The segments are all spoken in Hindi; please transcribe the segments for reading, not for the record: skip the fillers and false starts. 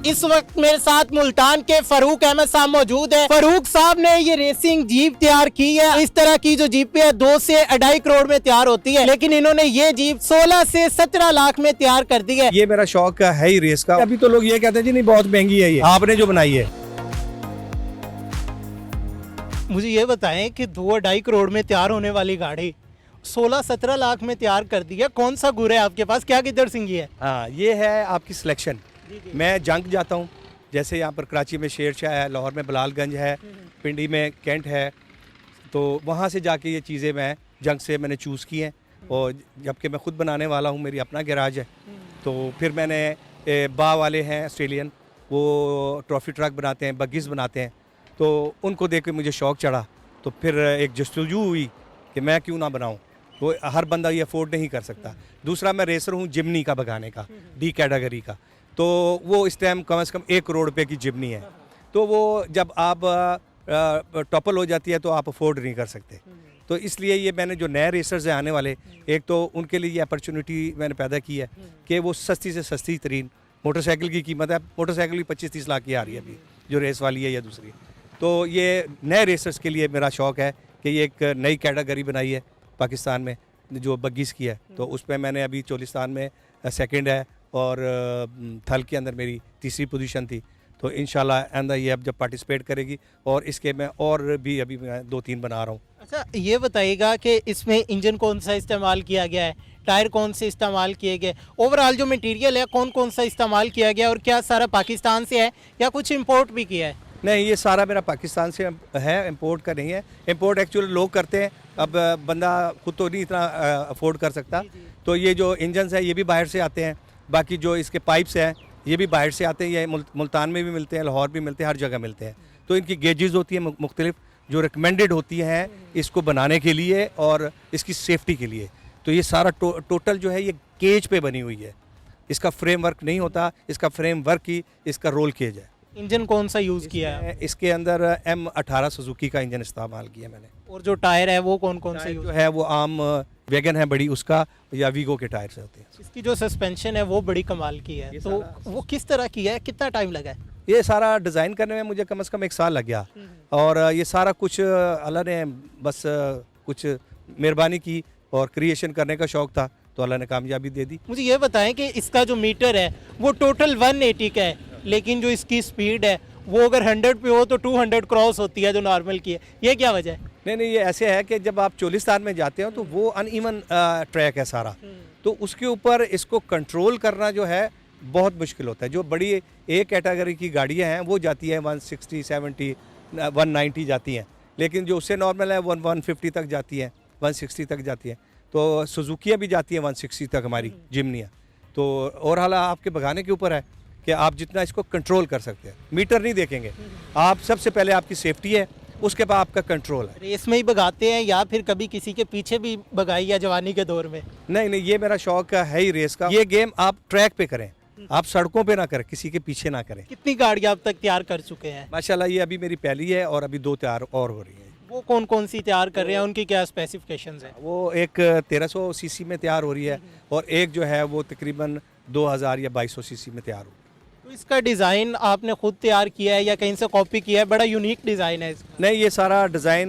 इस वक्त मेरे साथ मुल्तान के फारूक अहमद साहब मौजूद है। फारूक साहब ने ये रेसिंग जीप तैयार की है। इस तरह की जो जीप है 2 से 2.5 करोड़ में तैयार होती है, लेकिन इन्होंने ये जीप 16 से 17 लाख में तैयार कर दी है। ये मेरा शौक है ही रेस का। अभी तो लोग ये कहते हैं जी नहीं बहुत महंगी है, ये आपने जो बनाई है। मुझे ये बताएं कि 2-2.5 करोड़ में तैयार होने वाली गाड़ी 16-17 लाख में तैयार कर दी है। कौन सा गुर है आपके पास, क्या किधर सिंगी है? हाँ, ये है आपकी सिलेक्शन। मैं जंग जाता हूँ, जैसे यहाँ पर कराची में शेरशाह है, लाहौर में बलालगंज है, पिंडी में कैंट है, तो वहाँ से जाके ये चीज़ें मैं जंग से मैंने चूज़ की हैं। और जबकि मैं ख़ुद बनाने वाला हूँ, मेरी अपना गैराज है, तो फिर मैंने बा वाले हैं ऑस्ट्रेलियन, वो ट्रॉफी ट्रक बनाते हैं, बग्गीज़ बनाते हैं, तो उनको देख के मुझे शौक़ चढ़ा। तो फिर एक जस्तजू हुई कि मैं क्यों ना बनाऊँ, वो हर बंदा ये अफोर्ड नहीं कर सकता। दूसरा मैं रेसर हूँ जिमनी का भगाने का, डी कैटेगरी का, तो वो इस टाइम कम से कम 1 करोड़ रुपए की जिमनी है। तो वो जब आप टॉपल हो जाती है तो आप अफोर्ड नहीं कर सकते। तो इसलिए ये मैंने जो नए रेसर्स हैं आने वाले, एक तो उनके लिए ये अपॉर्चुनिटी मैंने पैदा की है कि वो सस्ती से सस्ती तरीन मोटरसाइकिल की कीमत है, मोटरसाइकिल भी 25-30 लाख की आ रही है अभी, जो रेस वाली है या दूसरी। तो ये नए रेसर्स के लिए मेरा शौक़ है कि ये एक नई कैटेगरी बनाई है पाकिस्तान में जो बग्गीज़ की है। तो उस पर मैंने अभी चोलिस्तान में सेकंड है और थल के अंदर मेरी तीसरी पोजीशन थी। तो इंशाल्लाह आइंदा ये अब जब पार्टिसिपेट करेगी, और इसके मैं और भी अभी मैं 2-3 बना रहा हूँ। अच्छा, ये बताइएगा कि इसमें इंजन कौन सा इस्तेमाल किया गया है, टायर कौन से इस्तेमाल किए गए, ओवरऑल जो मटेरियल है कौन कौन सा इस्तेमाल किया गया, और क्या सारा पाकिस्तान से है या कुछ इम्पोर्ट भी किया है? नहीं, ये सारा मेरा पाकिस्तान से है, इंपोर्ट का नहीं है। इंपोर्ट एक्चुअली लोग करते हैं, अब बंदा खुद तो नहीं इतना अफोर्ड कर सकता। तो ये जो इंजन्स है ये भी बाहर से आते हैं, बाकी जो इसके पाइप्स हैं ये भी बाहर से आते हैं। ये मुल्तान में भी मिलते हैं, लाहौर भी मिलते हैं, हर जगह मिलते हैं। तो इनकी गेजेस होती है मुख्तलिफ, जो रिकमेंडेड होती हैं इसको बनाने के लिए और इसकी सेफ्टी के लिए। तो ये सारा टोटल जो है ये केज पे बनी हुई है, इसका फ्रेम वर्क नहीं होता, इसका फ्रेम वर्क ही इसका रोल केज है। इंजन कौन सा यूज़ किया है? इसके अंदर M18 सुजुकी का इंजन इस्तेमाल किया मैंने। और जो टायर है वो कौन कौन से यूज़ जो है वो आम वैगन है बड़ी, उसका या वीगो के टायर से होते हैं। इसकी जो सस्पेंशन है वो बड़ी कमाल की है, तो वो किस तरह की है, कितना टाइम लगा है? ये सारा डिज़ाइन करने में मुझे कम से कम 1 साल लग गया, और ये सारा कुछ अल्लाह ने बस कुछ मेहरबानी की, और क्रिएशन करने का शौक़ था तो अल्लाह ने कामयाबी दे दी। मुझे ये बताएं कि इसका जो मीटर है वो टोटल 180 का है, लेकिन जो इसकी स्पीड है वो अगर 100 पे हो तो 200 क्रॉस होती है जो नॉर्मल की है, ये क्या वजह है? नहीं, ये ऐसे है कि जब आप चोलिस्तान में जाते हो तो वो अनइवन ट्रैक है सारा, तो उसके ऊपर इसको कंट्रोल करना जो है बहुत मुश्किल होता है। जो बड़ी ए कैटेगरी की गाड़ियाँ हैं वो जाती हैं 160, 70, 190 जाती हैं, लेकिन जो उससे नॉर्मल है 150 तक जाती हैं, 160 तक जाती हैं। तो सुजुकियाँ भी जाती हैं 160 तक हमारी जिमनियाँ। तो और हालांकि आपके भगाने के ऊपर है कि आप जितना इसको कंट्रोल कर सकते हैं। मीटर नहीं देखेंगे आप, सबसे पहले आपकी सेफ्टी है, उसके बाद आपका कंट्रोल है। रेस में ही भगाते हैं या फिर कभी किसी के पीछे भी भगाई है जवानी के दौर में? नहीं, ये मेरा शौक है ही रेस का। ये गेम आप ट्रैक पे करें, आप सड़कों पे ना करें, किसी के पीछे ना करें। कितनी गाड़ियाँ अब तक तैयार कर चुके हैं? माशाल्लाह ये अभी मेरी पहली है और अभी 2 तैयार और हो रही है। वो कौन कौन सी तैयार कर रहे हैं, उनकी क्या स्पेसिफिकेशंस हैं? वो एक 1300 सीसी में तैयार हो रही है, और एक जो है वो तकरीबन 2000 या 2200 सीसी में तैयार हो रही है। तो इसका डिज़ाइन आपने खुद तैयार किया है या कहीं से कॉपी किया है? बड़ा यूनिक डिज़ाइन है इसका। नहीं, ये सारा डिज़ाइन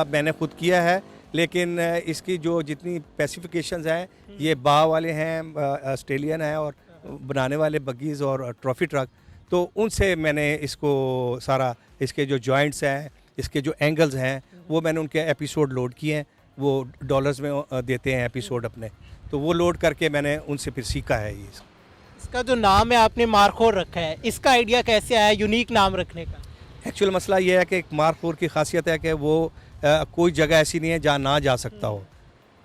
मैंने खुद किया है, लेकिन इसकी जो जितनी स्पेसिफिकेशंस हैं ये बा वाले हैं, ऑस्ट्रेलियन है, और बनाने वाले बग्गीज़ और ट्रॉफी ट्रक, तो उनसे मैंने इसको सारा, इसके जो जॉइंट्स हैं, इसके जो एंगल्स हैं, वो मैंने उनके एपिसोड लोड किए हैं। वो डॉलर्स में देते हैं एपिसोड अपने, तो वो लोड करके मैंने उनसे फिर सीखा है ये। इसका जो नाम है आपने मार्कोर रखा है, इसका आइडिया कैसे आया यूनिक नाम रखने का? एक्चुअल मसला ये है कि एक मार्कोर की खासियत है कि वो कोई जगह ऐसी नहीं है जहाँ ना जा सकता हो,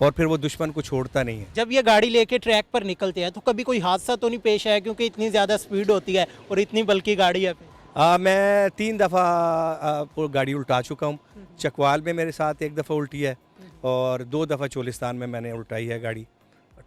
और फिर वो दुश्मन को छोड़ता नहीं है। जब ये गाड़ी लेके ट्रैक पर निकलते हैं तो कभी कोई हादसा तो नहीं पेश आया, क्योंकि इतनी ज़्यादा स्पीड होती है और इतनी बल्कि गाड़ी है? मैं 3 दफ़ा गाड़ी उल्टा चुका हूँ। चकवाल में मेरे साथ 1 दफ़ा उल्टी है, और 2 दफ़ा चोलिस्तान में मैंने उल्टाई है, गाड़ी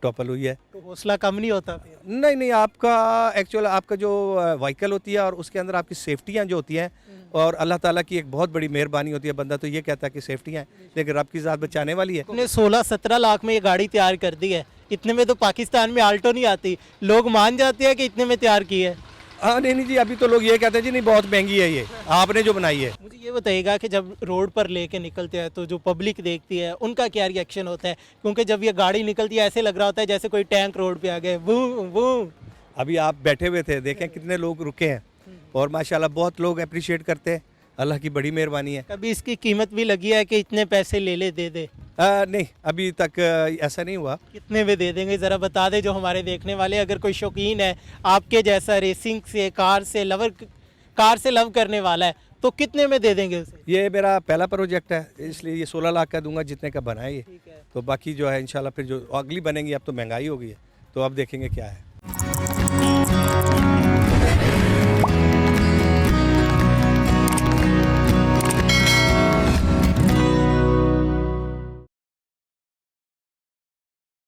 टॉपल हुई है। तो हौसला कम नहीं होता? नहीं, आपका एक्चुअल आपका जो व्हीकल होती है और उसके अंदर आपकी सेफ्टियाँ जो होती हैं, और अल्लाह ताला की एक बहुत बड़ी मेहरबानी होती है। बंदा तो ये कहता है कि सेफ्टियाँ हैं, लेकिन रब की ज़ात बचाने वाली है। आपने 16-17 लाख में ये गाड़ी तैयार कर दी है, इतने में तो पाकिस्तान में आल्टो नहीं आती, लोग मान जाते हैं कि इतने में तैयार की है। हाँ नहीं जी, अभी तो लोग ये कहते हैं जी नहीं बहुत महंगी है ये, आपने जो बनाई है। मुझे ये बताइएगा कि जब रोड पर लेके निकलते हैं तो जो पब्लिक देखती है उनका क्या रिएक्शन होता है, क्योंकि जब ये गाड़ी निकलती है ऐसे लग रहा होता है जैसे कोई टैंक रोड पे आ गए, वो वो। अभी आप बैठे हुए थे, देखें कितने लोग रुके हैं और माशाल्लाह बहुत लोग अप्रिशिएट करते हैं, अल्लाह की बड़ी मेहरबानी है। कभी इसकी कीमत भी लगी है कि इतने पैसे ले दे दे? नहीं अभी तक ऐसा नहीं हुआ। कितने में दे देंगे ज़रा बता दे जो हमारे देखने वाले, अगर कोई शौकीन है आपके जैसा रेसिंग से कार से लव करने वाला है तो कितने में दे देंगे उसे? ये मेरा पहला प्रोजेक्ट है, इसलिए ये 16 लाख का दूंगा जितने का बना है ये। ठीक है। तो बाकी जो है इंशाल्लाह फिर जो अगली बनेंगी, अब तो महंगाई हो गई है तो अब देखेंगे क्या है।